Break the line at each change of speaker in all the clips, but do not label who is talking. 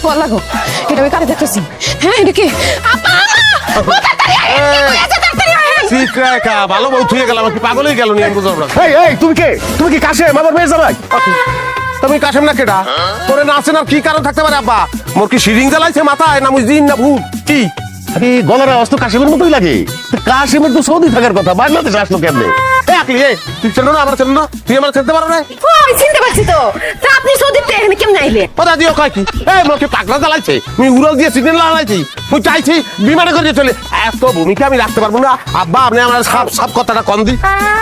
ফল লাগো এটা আমি কারে দেখতেছি হ্যাঁ এটা কি আপা ও তাড়াতাড়ি
ভালো বউ থুয়ে গেলাম কি পাগল হয়ে গেল নি বুঝলাম না।
এই তুমি কি কাশেম আমার মেয়ে জামাই?
তুমি কাশেম না কেডা তোরে না আছেন আর কি কারণ থাকতে পারে আব্বা? মোর কি সিরিং জ্বালাইছে মাথায় না মুজিন না ভূত কি?
আরে গলার আওয়াজ তো কাশেমের মতোই লাগে। কাশেমের তো সৌদি থাকার কথা, বাংলাদেশে আসলো কেমনে?
তুই চেনো না আমার চেনো না তুই আমার চিনতে পারো না?
ওই চিনতে পারছি তো তা আপনি সৌদিতে এখানে কেমনে আইলে?
ওরা দিও কয় কি মোর কি পাগলা জ্বালাইছে মুই উড়াল দিয়ে সিগন্যাল লাগাইছি মুই চাইছি বিমানে করে চলে এত ভূমিকা আমি রাখতে পারবো না আব্বা। আপনি আমার সব কথাটা কম দি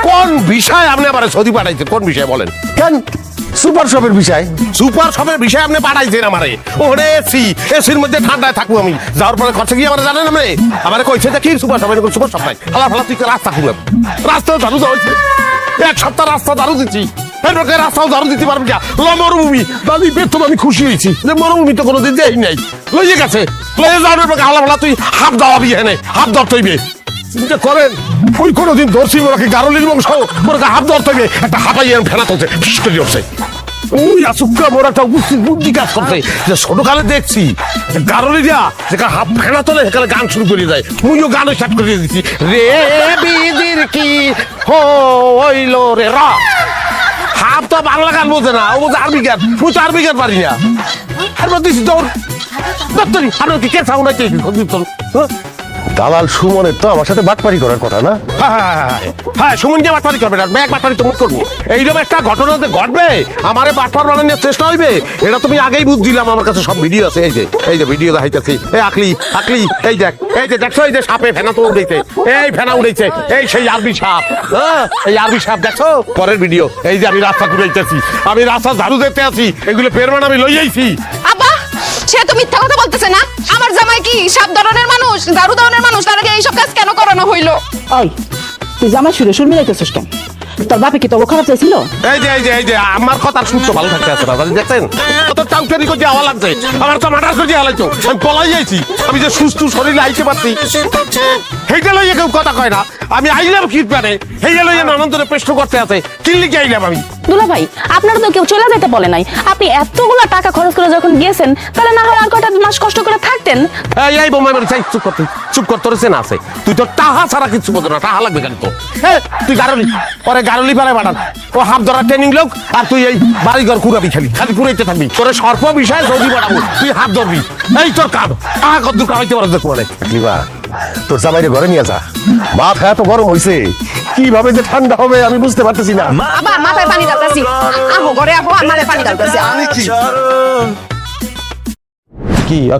কোন বিষয় আপনি আবার সৌদি পাঠাইছে কোন বিষয় বলেন?
কেন সুপার শপের বিষয়?
সুপার শপের বিষয় আপনি পাঠাইছেন আমারে? ওরে এসির মধ্যে ঠান্ডায় থাকবো আমি যাওয়ার পরে খরচা গিয়ে আমার জানেন আপনি আমারে কইছে যে কি সুপার শপের সুপার শপ নাই ফালা ফালা তুই রাস্তা খুঁজলাম রাস্তা ঝাড়ু দেওয়া হয়েছে এক সপ্তাহ রাস্তা ঝাড়ু দিচ্ছি রাস্তাও ঝাড়ু দিতে পারবি না মরুভূমি দাদি বেতন আমি খুশি হয়েছি যে মরুভূমি তো কোনোদিন দেই নাই লইয়ে গেছে লইয়ে যাওয়ার পরে হালা ফালা তুই হাফ দাওয়াবি হ্যাঁ হাফ দর তৈবে চিন্তা করেন ওই কোনোদিন ধরছি ওরাকে গারলির বংশ ওরা হাফ দর তৈবে একটা হাঁপাই ফেনা তুলছে ফিস করে উঠছে ওই আসুকা মোর একটা বুদ্ধি কাজ করছে যে ছোটকালে দেখছি গারলিরা যেখানে হাফ ফেনা তোলে সেখানে গান শুরু করে যায় মুইও গানও স্টার্ট করে দিচ্ছি রে বিদির কি হইল রে রা হাফ তো বাংলা গান বোঝে না ও বোঝে আরবি গান মুই তো আরবি গান পারি না আর দিচ্ছি দৌড় দত্তরি আপনার কি কে সাউন্ড আছে
দালাল সুমনের তো আমার সাথে বাটপারি করার কথা না?
হ্যাঁ সুমনকে বাটপারি করবে না ব্যাগ বাটপারি তুমি করবো এইরকম একটা ঘটনা ঘটবে আমারে বাটপার বানানোর চেষ্টা হইবে এটা তুমি আগেই বুঝ দিলাম। আমার কাছে সব ভিডিও আছে এই যে ভিডিও দেখাইতেছি এই আকলি এই যে দেখছো এই যে সাপে ফেনা তো উঠেছে এই ফেনা উঠেছে এই সেই আরবি সাপ এই আরবি সাপ দেখছো পরের ভিডিও এই যে আমি রাস্তা ঘুরাইতেছি আমি রাস্তা ঝাড়ু দিতে আছি এগুলো পেরমান আমি লই যাইছি।
আব্বা সে তো মিথ্যা কথা বলতেছে না আমার জামাই কি সব ধরনের মানুষ দারু ধরনের মানুষ তার আগে এইসব কাজ কেন করানো হইলো?
ওই তুই জামাই সুর মিলাইতেছিস কেন? তোর বাপে কি তোর খারাপ চাইছিল?
এই যে আমার কথার সূত্র ভালো থাকতে আছে না দেখছেন তো টাউটারি করে যাওয়া লাগছে আমার তো মাটার করে যাওয়া লাগছে আমি পলাই যাইছি আমি যে সুস্থ শরীরে আইতে পারছি সেইটা লইয়া কেউ কথা কয় না আমি আইলাম শীত পানে সেইটা লইয়া নানান ধরে প্রশ্ন করতে আছে কি লিখে আইলাম আমি?
দুলা ভাই আপনারা তো কেউ চলে যেতে বলে নাই, আপনি এতগুলা টাকা খরচ করে যখন গিয়েছেন তাহলে না হয় আর কটা মাস কষ্ট করে থাকতেন।
এই বোমাই মানে চাই চুপ কর তোর চেনা আছে তুই তো টাহা ছাড়া কিছু বোঝো না টাহা লাগবে কেন তো তুই গারলি পরে গারলি পারে বাড়ান ও হাফ ধরা ট্রেনিং লোক আর তুই এই বাড়িঘর কুড়াবি খালি কুড়াইতে থাকবি তোর সর্প বিষয় যদি বাড়াবো তুই হাফ ধরবি এই তোর কাম টাহা কত কামাইতে পারো দেখো মানে
তোর জামাইরে ঘরে নিয়ে যা মাথা এত গরম হইছে কিভাবে যে ঠান্ডা হবে আমি বুঝতে পারতেছি না।
আবার মাথায় পানি ঢালতাছি আহো ঘরে আহো আমারে পানি ঢালতাছি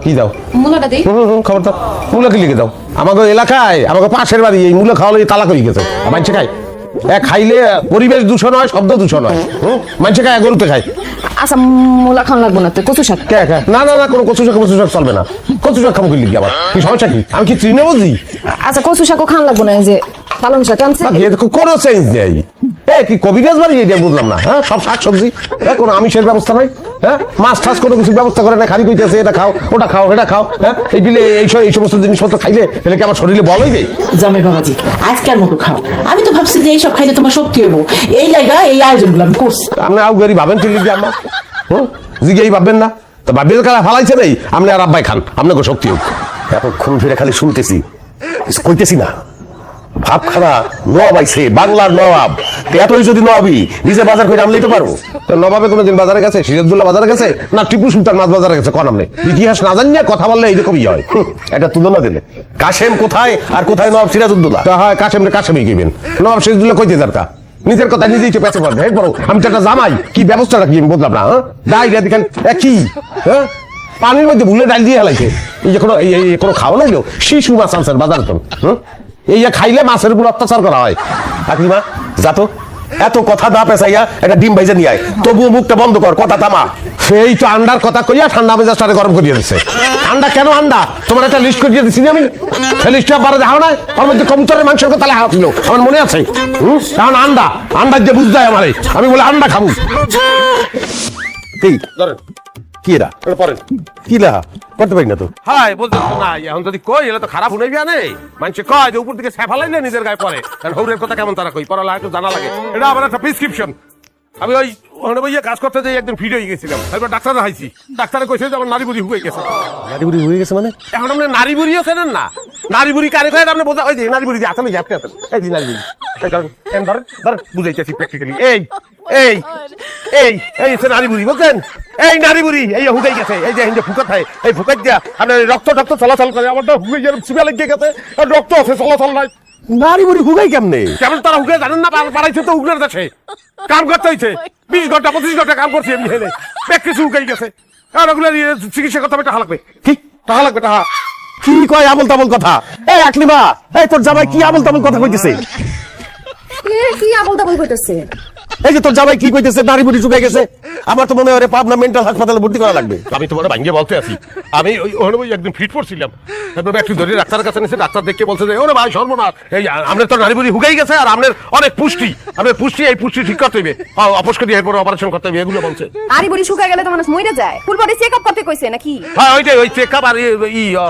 কি দাও
মুলাটা দেই
খবর দাও মুলা কি লিখে দাও আমাকে এলাকায় আমাকে পাশের বাড়ি এই মুলা খাওয়ালে তালা করে গেছে মানছে খায় খাইলে পরিবেশ দূষণ হয় শব্দ দূষণ হয় মানছে খায় গরুতে খায়।
আচ্ছা মুলা খাওয়া লাগবো না তো কচু শাক
না কোনো কচু শাক চলবে না কচু শাক খাবো কি লিখে আবার কি সমস্যা কি আমি কি চিনে বুঝি?
আচ্ছা কচু শাকও খাওয়া লাগবো না এই যে পালং শাক আনছে
কোনো চেঞ্জ নেই কি কবিরাজ বাড়ি এটা বুঝলাম না হ্যাঁ সব শাকসবজি কোনো আমিষের ব্যবস্থা নাই হ্যাঁ মাছ টাছ কোনো কিছু ব্যবস্থা করে না খালি কইতেছে এটা খাও ওটা খাও এটা খাও হ্যাঁ এই বিলে এই সমস্ত জিনিসপত্র খাইলে এলে কি আমার শরীরে বল হইবে?
জামাই বাবাজি আজকের মতো খাও আমি তো ভাবছি যে এইসব খাইলে তোমার শক্তি হবো এই জায়গায় এই আয়োজনগুলো আমি করছি।
আপনি আউগারি ভাবেন ঠিক লিখে আমার জিগেই ভাববেন না তো ভাববেন কারা ফালাইছে নেই আপনি আর আব্বাই খান আপনাকে শক্তি হোক
এতক্ষণ ফিরে খালি শুনতেছি কইতেছি না ভাব খানা নবাব আইছে বাংলার নবাব এতই যদি নবাবি নিজে বাজার করে আনলেই তো পারবো।
নবাবে কোনোদিন বাজারে গেছে সিরাজদুল্লাহ বাজারে গেছে না টিপু সুলতান মাছ বাজারে গেছে কোন আপনি ইতিহাস না জানিয়ে কথা বললে এইরকমই হয়
এটা তুলনা দিলে কাশেম কোথায় আর কোথায় নবাব সিরাজউদ্দৌলা?
হয় কাশেমই গেবেন নবাব সিরাজদুল্লাহ কইতে যার নিজের কথা নিজেই তো পেছে পারবে বড় আমি তো একটা জামাই কি ব্যবস্থাটা কি আমি বললাম না ডাইরিয়া দেখেন কি হ্যাঁ পানির মধ্যে ভুলে ডাল দিয়ে হেলাইছে এই যে কোনো খাওয়া লাগলো শিশু মাছ আনছেন বাজার তো এই যে খাইলে মাছের উপর অত্যাচার করা হয়
কাকিমা যাতো এত কথা না পেঁচাইয়া একটা ডিম ভাইজা নিয়ে আয় তবুও মুখটা বন্ধ কর কথা থামা।
সেই তো আন্ডার কথা কইয়া ঠান্ডা মেজাজটারে গরম করিয়ে দিচ্ছে আন্ডা কেন আন্ডা তোমার একটা লিস্ট করিয়ে দিচ্ছি আমি সেই লিস্টটা পারে দেখাও না ওর মধ্যে কবুতরের মাংসের কথা লেখা ছিল আমার মনে আছে কারণ আন্ডা দিয়ে বুঝতে হয় আমারে আমি বলে আন্ডা খাবো
কি এরা পড়েন কি লেখা করতে পারি না তো
হাই বলতে না এখন যদি কই এলে তো খারাপ উনাইবি আনে মানুষে কয় যে উপর দিকে সেফালাইলে নিজের গায়ে পড়ে কারণ হৌরের কথা কেমন তারা কই পড়া লাগে জানা লাগে এটা আবার একটা প্রেসক্রিপশন আমি ওই ওখানে বইয়ে কাজ করতে যাই একদিন ফিট হয়ে গেছিলাম, তারপর ডাক্তার হাইছি, ডাক্তারে কইছে যে আমার নারী বুড়ি হুয়ে গেছে।
নারী বুড়ি হয়ে গেছে মানে?
এখন আপনি নারী বুড়িও চেনেন না? নারী বুড়ি কারে কয় আপনি বোঝা? ওই যে নারী বুড়ি যে আসলে গ্যাপকে আছেন, এই যে নারী বুড়ি, এই ধরেন ধরেন ধরেন বুঝাইতেছি প্র্যাকটিক্যালি। এই এই এই এই হচ্ছে নারী বুড়ি, বুঝছেন? এই নারী বুড়ি এই হুকাই গেছে, এই যে হিন্দে ফুকা খায়, এই ফুকাই দিয়া আপনার রক্ত টক্ত চলাচল করে, আমারটা হুকে গিয়ে চিপা লেগে গেছে, আর রক্ত আছে চলাচল নাই।
নারী বুড়ি হুগাই কেমনে?
কেমন তারা হুকে জানেন না? পাড়াইছে তো হুকের দেশে কাম করতে হয়েছে, 20 ঘন্টা 25 ঘন্টা কাম করছি এমনি হেলে, পেট কিছু হুকাই গেছে। আর ওগুলো চিকিৎসা করতে হবে, টাকা লাগবে।
কি
টাকা লাগবে, টাকা।
কি কয় আবল তাবল কথা? এই আকলিমা, এই তোর জামাই কি আবল তাবল কথা কইতেছে?
কি আবল তাবল কইতেছে?
এই যে তোর জামাই কি কইতেছে নারী বুড়ি শুকাই গেছে? আমার তো মনে হয় ওরে পাবনা মেন্টাল হাসপাতালে ভর্তি করা লাগবে।
আমি তোমার ভাঙ্গে বলতে আছি, আমি ওখানে ওই একদিন ফিট পড়ছিলাম, তারপর একটু ধরে ডাক্তারের কাছে নিয়েছে, ডাক্তার দেখে বলছে যে ওরে ভাই সর্বনাশ, এই আপনার তো নারী বুড়ি হুকাই গেছে, আর আপনার অনেক পুষ্টি, আপনার পুষ্টি, এই পুষ্টি ঠিক করতে হবে, অপস্কারি এরপরে অপারেশন করতে হবে, এগুলো বলছে।
নারী বুড়ি শুকায় গেলে তো মানুষ মরে যায়, ফুল বডি চেকআপ করতে কইছে নাকি?
হ্যাঁ ওইটাই, ওই চেক আপ আর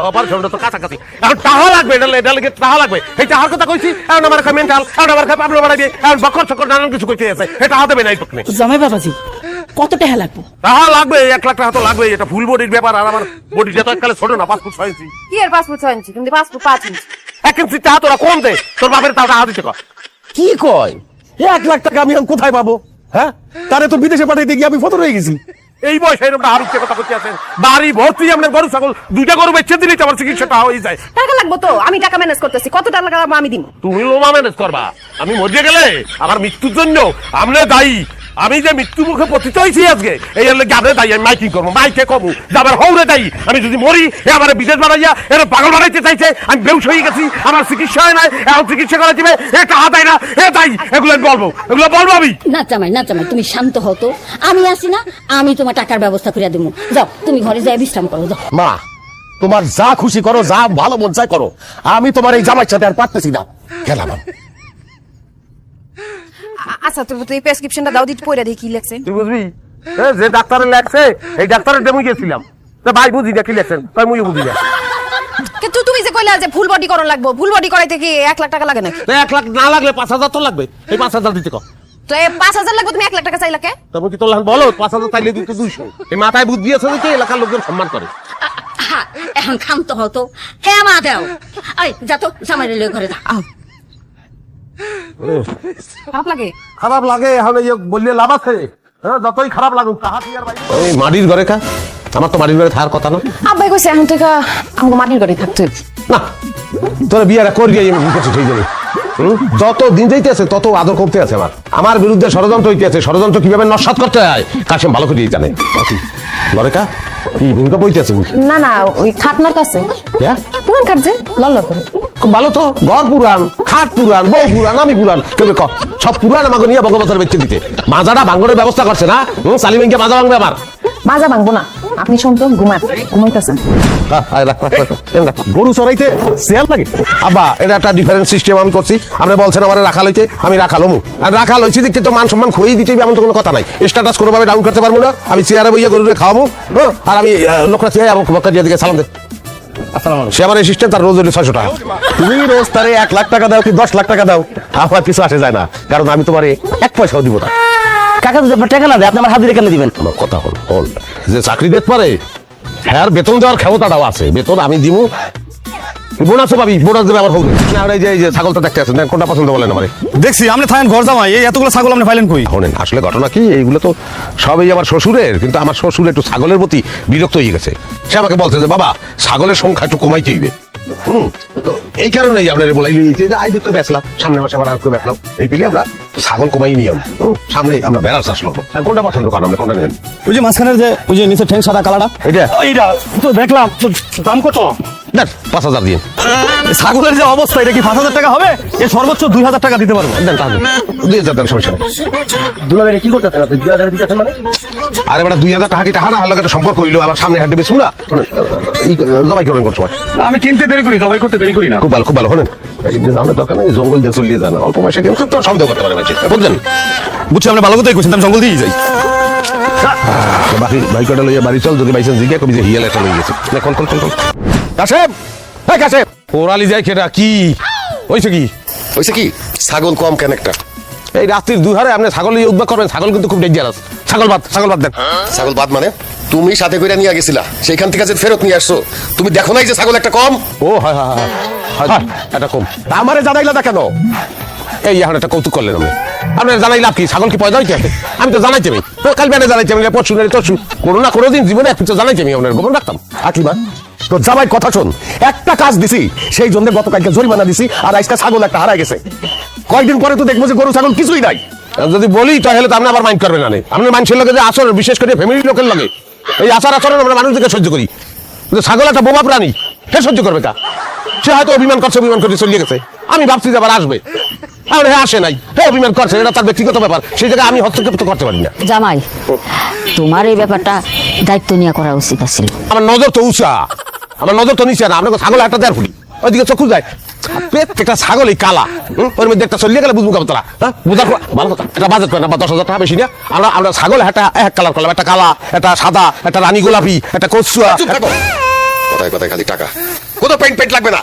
অপারেশনটা তো কাছাকাছি। এখন টাকা লাগবে, এটা লেগে টাকা লাগবে, এই টাকার কথা কইছি। এখন আমার খায় মেন্টাল, এখন আমার খায় পাবলো বাড়াইবে, এখন বকর সকর নানান কিছু কইতে আছে, এটা টাকা দেবে না এই পক্ষে।
জামাই বাবাজি কত টাকা লাগবে?
টাকা লাগবে, 1 লাখ টাকা তো লাগবে, এটা ফুল বডির ব্যাপার, আর আমার বডিটা তো এককালে ছোট না, 5 ফুট 6 ইঞ্চি।
কি এর 5 ফুট 6 ইঞ্চি? তুমি 5 ফুট 5 ইঞ্চি।
1 ইঞ্চি টাকা তোরা কম দে, তোর বাপের টাকা দিতে কর।
কি কয়? 1 লাখ টাকা আমি এখন কোথায় পাবো? হ্যাঁ, তারে তো বিদেশে পাঠাইতে গিয়ে আমি ফতর হয়ে গেছি।
এই বয়সে এরকম হারিয়ে কথা বলতে আছেন, বাড়ি ভর্তি আপনার গরু ছাগল, 2টা গরু বেচে দিলেই তো আমার চিকিৎসাটা হয়ে যায়।
টাকা লাগবে তো, আমি টাকা ম্যানেজ করতেছি, কত টাকা লাগবে আমি দিব।
তুমি লোমা ম্যানেজ করবা, আমি মরে গেলে আমার মৃত্যুর জন্য আপনি দায়ী। আমি যে মৃত্যু মুখে পতিত হয়েছি আজকে, এই হলে আপনি দায়ী। আমি মাইকিং করবো, মাইকে কমু যে আমার হৌরে দায়ী। আমি যদি মরি, এ আমার বিদেশ বাড়াইয়া এর পাগল বানাইতে চাইছে, আমি বেউস হয়ে গেছি, আমার চিকিৎসা হয় নাই, এখন চিকিৎসা করা দিবে, এ টাকা দেয় না, এ দায়ী। এগুলো আমি বলবো, এগুলো বলবো আমি।
না জামাই, না জামাই, তুমি শান্ত হও তো, আমি আছি না, আমি তোমার টাকার ব্যবস্থা করে দেবো। যাও তুমি ঘরে যাই বিশ্রাম করো, যাও।
মা, তোমার যা খুশি করো, যা ভালো মন চায় করো, আমি তোমার এই জামাইয়ের সাথে আর পারতেছি না। গেলাম আমি।
আচ্ছা তুমি তো এই প্রেসক্রিপশনটা দাও, দিতে পয়রা দেখি কি লেখছে।
তুই বুঝবি, যে ডাক্তারের লেখছে, এই ডাক্তারের ডেমে গেছিলাম, ভাই বুঝি না কি লেখছেন, তাই মুই বুঝি না।
কিন্তু তুমি যে কইলা যে ফুল বডি করন লাগবে, ফুল বডি করাইতে কি 1 লাখ টাকা লাগে নাকি?
1 লাখ না লাগলে 5,000 তো লাগবে, এই 5,000 দিতে কর।
তো এই 5,000 লাগবে, তুমি 1 লাখ টাকা চাইলা কে?
তবে কি তোর বলো, 5,000 চাইলে দিতে 200। এই মাথায় বুদ্ধি আছে যে এলাকার লোকজন সম্মান করে।
হ্যাঁ, এখন শান্ত হও তো। হ্যাঁ মা, দাও। এই যা তো, জামাই লয়ে ঘরে যা।
খারাপ লাগে?
খারাপ লাগে, এখন এই বললে লাভ আছে? হ্যাঁ, যতই খারাপ লাগুক, তাহা কি আর বাইরে।
ওই মাটির ঘরে খা, আমার তো মাটির ঘরে থাকার কথা না।
আব্বাই কইছে এখন থেকে আমাকে মাটির ঘরে থাকতে হবে।
না, তোর বিয়ারা করিয়ে আমি ভুকেছি ঠিক জানি। যত দিন যাইতে আছে তত আদর করতে আছে। আমার বিরুদ্ধে ষড়যন্ত্র হইতে আছে, ষড়যন্ত্র কিভাবে নস্যাৎ করতে হয় কাশেম ভালো করে জানে। ঘরে খা, কি ভূমিকা বইতে আছে?
না না, ওই খাটনার কাছে। পুরান খাট যে লল্ল করে।
খুব ভালো তো, ঘর পুরান, খাট পুরান, বউ পুরান, আমি পুরান, কেউ সব পুরান আমাকে নিয়ে ভগবতের বেঁচে দিতে। মাজাটা ভাঙ্গনের ব্যবস্থা করছে না, সালিমিনকে মাজা ভাঙবে আমার।
মাজা ভাঙবো না, আপনি শুনতো ঘুমাইতেছেন।
গরু চড়াইতে সেল লাগে। আব্বা, এটা একটা ডিফারেন্ট সিস্টেম আমি করছি। আপনি বলছেন আমার রাখা লইতে, আমি রাখা লমু। আর রাখা লইছি দেখতে তো মান সম্মান খুঁড়েই দিতে এমন তো কোনো কথা নাই। স্ট্যাটাস কোনোভাবে ডাউন করতে পারবো না। আমি চেয়ারে বইয়া গরুরে খাওয়াবো, আর আমি লোকরা চেয়ে যাবো, মক্কা দিয়ে দিকে সালাম দে। সে আমার অ্যাসিস্ট্যান্ট, তার রোজ 600 টাকা। তুমি রোজ তারে 1 লাখ টাকা দাও কি 10 লাখ টাকা দাও, আমার কিছু আসে যায় না, কারণ আমি তোমার 1 পয়সাও দিব না।
কাকা যদি আপনার টাকা না দেয়, আপনি আমার হাজিরা কেন দিবেন?
আমার কথা হল যে চাকরি দিতে পারে, হ্যাঁ বেতন দেওয়ার ক্ষমতাটাও আছে। বেতন আমি দিব, বোনাসও পাবি, বোনাস দেবে আমার হোক না। এই যে ছাগলটা দেখতে আছেন, কোনটা পছন্দ বলেন আমার?
দেখছি আপনি থাকেন ঘর জামাই, এই এতগুলো ছাগল আপনি পাইলেন কই?
শোনেন, আসলে ঘটনা কি, এইগুলো তো সবই আমার শ্বশুরের, কিন্তু আমার শ্বশুর একটু ছাগলের প্রতি বিরক্ত হয়ে গেছে। সে আমাকে বলছে যে বাবা, ছাগলের সংখ্যা একটু কমাইতে হইবে। তো এই কারণেই আপনার বলাই নিয়েছে যে আই দেখতে বেচলাম, সামনে মাসে আবার আর বেচলাম, এই পেলে আমরা ছাগল কমাই নিয়ম। সামনে আমরা বেড়ার চাষ করবো। কোনটা পছন্দ করেন আপনি, কোনটা নেন?
ওই যে মাঝখানের যে ওই যে নিচে ঠ্যাং সাদা কালারটা,
এটা
এইটা তো দেখলাম। দাম কত?
না, 5,000 দিয়ে।
ছাগলের যে অবস্থা, এটা কি 5,000 টাকা হবে? এ সর্বোচ্চ 2,000 টাকা দিতে পারবো।
দেন তাহলে 2,000 দেন, সমস্যা নেই।
দুলাভাই কি করতে আপনি 2000 দিতেছেন মানে?
আরে বেটা 2,000 টাকা কি টাকা না, আল্লাহ একটা সম্পর্ক হইলো, আবার সামনে হাঁটতে বেশি না। জবাই করবেন কোন সময়?
আমি কিনতে দেরি করি, জবাই করতে দেরি করি না।
খুব ভালো, খুব ভালো। শোনেন, এই যে জানার দরকার নেই, জঙ্গল দিয়ে চলিয়ে যান, অল্প পয়সা কিন্তু তো সন্দেহ করতে পারে, বুঝলেন?
বুঝছি, আপনি ভালো কথাই কইছেন, আমি জঙ্গল দিয়েই যাই।
বাকি বাইকটা লইয়া বাড়ি চল, যদি বাইসেন্স জিজ্ঞা কবি যে হিয়াল একটা লই গেছে। কোন কোন কোন কাশেম, হ্যাঁ কাশেম, ওরালি যায় খেটা কি হয়েছে? কি
হয়েছে কি? ছাগল কম কেন একটা?
এই রাত্রির দুহারে আপনি ছাগল নিয়ে উদ্যোগ করবেন, ছাগল কিন্তু খুব ডেঞ্জারাস। ছাগল বাদ দেন।
ছাগল বাদ মানে তুমি সাথে করে নিয়ে গেছিলা, সেইখান থেকে যে ফেরত নিয়ে আসছো, তুমি দেখো নাই যে ছাগল একটা কম?
ও হয় এটা কম। তা আমারে জানাইলা না কেন? এই এখন একটা কৌতুক করলেন আপনি। আপনার জানাই লাভ কি? ছাগল কি পয়দা হইতে আছে? আমি তো জানাইছি আমি, কাল বেড়ে জানাইছি আমি, পরশু কোনো না কোনো দিন জীবনে এক কিছু জানাইছি আমি, আপনার গোপন রাখতাম।
আকিমা তোর জামাই কথা শোন, একটা কাজ দিছি সেই জন্য গতকালকে জরিমানা দিছি, আর আজকে ছাগল একটা হারাই গেছে। কয়েকদিন পরে তো দেখবো যে গরু ছাগল কিছুই নাই।
যদি বলি তাহলে তো আপনি আবার মাইন্ড করবেন না। আপনার মানুষের লোকের যে আচরণ, বিশেষ করে ফ্যামিলির লোকের লগে এই আচরণ আমরা মানুষদেরকে সহ্য করি, কিন্তু ছাগল একটা বোবা প্রাণী, সে সহ্য করবে তা? সে হয়তো অভিমান করে চলিয়ে গেছে, আমি ভাবছি যে আবার আসবে, আর হে আসে নাই, হে অভিমান করছে, এটা তার ব্যক্তিগত ব্যাপার, সেই জায়গায় আমি হস্তক্ষেপ তো করতে পারি না।
জামাই, তোমার এই ব্যাপারটা দায়িত্ব নিয়ে করা উচিত ছিল।
আমার নজর তো উঁচা, আমার নজর তো নিচে না। আপনাকে ছাগল একটা দেড় ফুলি ওইদিকে চক্ষু যায়, প্রত্যেকটা ছাগল এই কালা, ওর মধ্যে একটা চলিয়ে গেলে বুঝবো কেমন তোরা, হ্যাঁ বুঝার ভালো কথা। এটা বাজেট করে না, বা 10,000 টাকা বেশি না। আমরা ছাগল একটা এক কালার করলাম, একটা কালা, একটা সাদা, একটা রানী গোলাপি, একটা কচুয়া।
কথায় কথায় খালি টাকা, কোনো পেন্ট লাগবে না।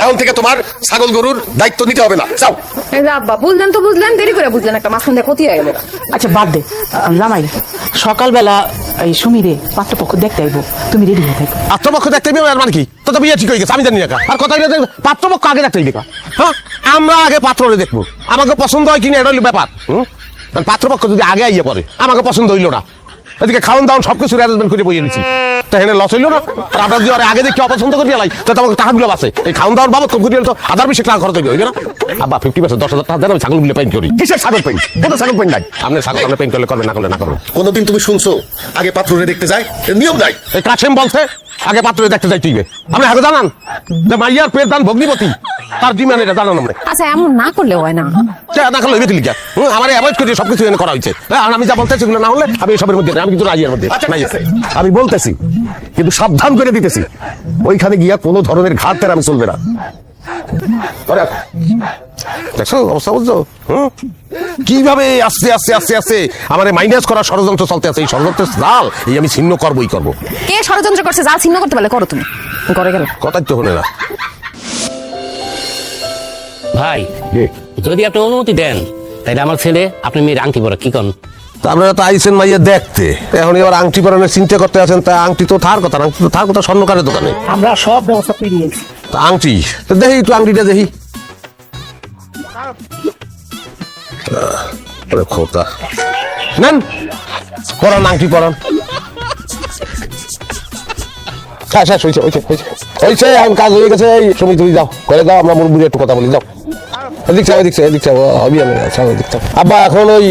এখন থেকে তোমার ছাগল গরুর দায়িত্ব নিতে হবে না, যাও।
এই যে আব্বা বুঝলেন তো বুঝলেন, দেরি করে বুঝলেন, একটা মাঝখান দিয়ে ক্ষতি হয়ে গেল।
আচ্ছা বাদ দে জামাই, সকালবেলা এই সুমিরে পাত্রপক্ষ দেখতে আইবো, তুমি রেডি হয়ে থাকো।
পাত্রপক্ষ দেখতে হবে আর মানে কি? তো তো বিয়ে ঠিক হয়ে গেছে, আমি জানি না। আর কথা হলো যে পাত্রপক্ষ আগে দেখতে হবে, হ্যাঁ আমরা আগে পাত্ররে দেখবো, আমাকে পছন্দ হয় কিনা এটা হলো ব্যাপার। পাত্রপক্ষ যদি আগে আইয়ে পড়ে, আমাকে পছন্দ হইলো না, এদিকে খাওয়ান দাওয়ান সবকিছু অ্যারেঞ্জমেন্ট করে বইয়ে নিচ্ছি, তাই লস হইলো না। আর আপনার যদি আগে দেখি অপছন্দ করে লাই, তো আমাকে টাকাগুলো আছে, এই খাওয়ান দাওয়ার বাবদ কম করে তো 1000-20 টাকা খরচ হইবে না। আবার 50% 10,000 টাকা দেন, আমি ছাগলগুলো পেইন্ট করি।
কিসের ছাগল পেন্ট? কোনো ছাগল পেন্ট নাই।
আপনি ছাগল আপনি পেইন্ট করলে করবেন, না করলে না করবেন।
কোনোদিন তুমি শুনছো আগে পাত্ররে দেখতে যায়? এর নিয়ম নাই।
এই কাছেম বলছে আগে পাত্রে দেখতে যাই তুইবে। আপনি আগে জানান যে মাইয়ার পেট দান ভগ্নিপতি, তার ডিমান্ড এটা জানান আপনি।
আচ্ছা এমন না করলে হয় না,
না করলে হইবে লিখা আমার অ্যাভয়েড করে সবকিছু এনে করা হয়েছে। আমি যা বলতেছি সেগুলো না হলে আমি সবের মধ্যে আমি কিন্তু রাজিয়ার মধ্যে
আচ্ছা,
নাই।
ঠিক আছে। আমি বলতেছি, কিন্তু সাবধান করে দিতেছি, ওইখানে গিয়া কোনো ধরনের ঘাটের আমি চলবে না।
দেখছো অবস্থা বুঝছো? কিভাবে আস্তে আস্তে আস্তে আস্তে আমার মাইনাস করার ষড়যন্ত্র চলতে আছে। এই ষড়যন্ত্রের জাল এই আমি ছিন্ন করবোই করবো।
কে ষড়যন্ত্র করছে? যা ছিন্ন করতে পারলে করো, তুমি করে গেল।
কথাই তো হলে না।
ভাই যদি আপনি অনুমতি দেন, তাহলে আমার ছেলে আপনি মেয়ের আংটি পরা কি করেন?
তা আপনারা তো আইসেন মাইয়া দেখতে, এখন এবার আংটি পরানোর চিন্তা করতে আছেন। তা আংটি তো থার কথা, আংটি তো থার কথা স্বর্ণকারের দোকানে।
আমরা সব ব্যবস্থা করে নিয়েছি।
তা আংটি তো দেখি, একটু আংটিটা দেখি। খোতা নেন, পরান আংটি পরান। আমি কাজ হয়ে গেছে। এই তুমি তুমি যাও করে দাও, আমরা মুরব্বী একটু কথা বলি। যাও এদিক চাও, এদিক চাও, এদিক চাও, হবি আমি এদিক চাও। আব্বা এখন ওই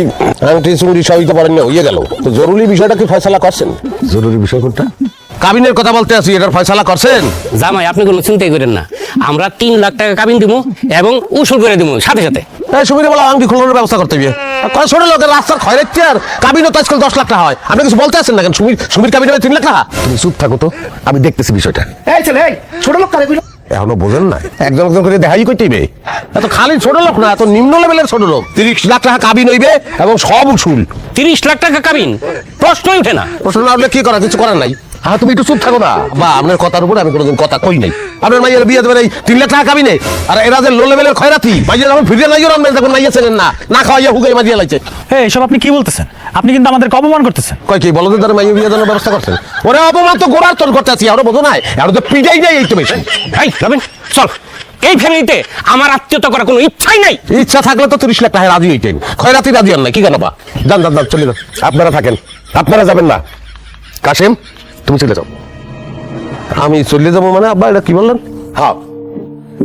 আংটি চুংড়ি সবই তো পারেন না, হইয়ে গেল। তো জরুরি বিষয়টা কি ফয়সালা করছেন? জরুরি বিষয় কোনটা? কাবিনের কথা বলতে আছি, এটার ফয়সালা করছেন?
জামাই আপনি কোনো চিন্তাই করেন না, আমরা 3 লাখ টাকা কাবিন দিব এবং উসুল করে দিব সাথে সাথে।
তাই সুবিধা বলা আংটি খোলানোর ব্যবস্থা করতে হবে। ছোট লোকের রাস্তার খয়রাচ্ছে, আর কাবিনও তো আজকাল 10 লাখ টাকা হয়। আপনি কিছু বলতে আছেন না কেন? সুমির কাবিন 3 লাখ টাকা।
তুমি চুপ থাকো তো, আমি দেখতেছি বিষয়টা।
এই ছেলে, এই ছোট লোক কারে কইলো?
এখনো বোঝেন না? একজন একজন করে দেখাই করতেইবে। এত খালি ছোট লোক না, এত নিম্ন লেভেলের ছোট লোক। 30 লাখ টাকা কাবিন হইবে এবং সব উসুল।
30 লাখ টাকা কাবিন প্রশ্নই ওঠে না।
প্রশ্ন না উঠলে কি করা? কিছু করার নাই। হ্যাঁ তুমি একটু চুপ থাকো না বা, আপনার কথার উপরে আমি কোনোদিন কথা কই নাই। আপনার মাইয়ের বিয়ে দেবেন এই 3 লাখ টাকা কাবিনে, আর এরা যে লো লেভেলের খয়রাতি, মাইয়া যখন ফিরে লাইও রানবেন তখন মাইয়া ছিলেন না, না খাওয়াইয়া হুগাই মারিয়া লাইছে।
হ্যাঁ এসব আপনি কি বলতেছেন? আপনি কিন্তু আমাদেরকে অপমান করতেছেন।
কয় কি বলো, তার মাইয়া বিয়ে দেওয়ার ব্যবস্থা করছেন? ওরা অপমান তো গোড়ার তোর করতে আছি, আরো বোঝো নাই, আরো তো পিটাই নাই এই তো বেশি।
এই যাবেন চল, এই ফ্যামিলিতে আমার আত্মীয়তা করার কোনো ইচ্ছাই নাই।
ইচ্ছা থাকলে তো 30 লাখ টাকা রাজি হইতেন, খয়রাতি রাজি হন না, কি কেন বা? যান যান যান, চলে যান।
আপনারা থাকেন, আপনারা যাবেন না। কাশেম তুমি চলে যাও।
আমি চলে যাবো মানে? আব্বা এটা কি বললেন?
হ্যাঁ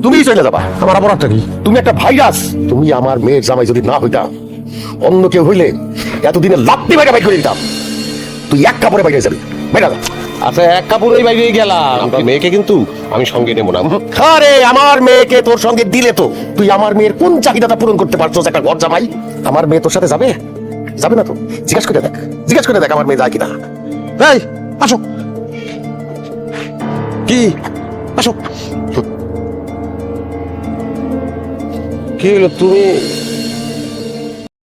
তুমিই চলে যাবা।
আমার অপরাধটা কি?
তুমি একটা ভাইরাস। তুমি আমার মেয়ের জামাই যদি না হইতা, অন্য কেউ হইলে এতদিনে লাপ্তি বাইরে বাইর করে দিতাম। তুই এক কাপড়ে বাইরে যাবি, বাইরে যা।
আচ্ছা এক কাপড়েই বাইরে গেলাম, আপনার মেয়েকে কিন্তু আমি সঙ্গে নেবো না।
আরে আমার মেয়েকে তোর সঙ্গে দিলে তো তুই আমার মেয়ের কোন চাহিদাটা পূরণ করতে পারছো? একটা ঘর জামাই। আমার মেয়ে তোর সাথে যাবে? যাবে না তো? জিজ্ঞাসা করে দেখ, জিজ্ঞাসা করে দেখ আমার মেয়ে যায় কিনা।
এই আসো, কি আসো। কি হলো তুমি?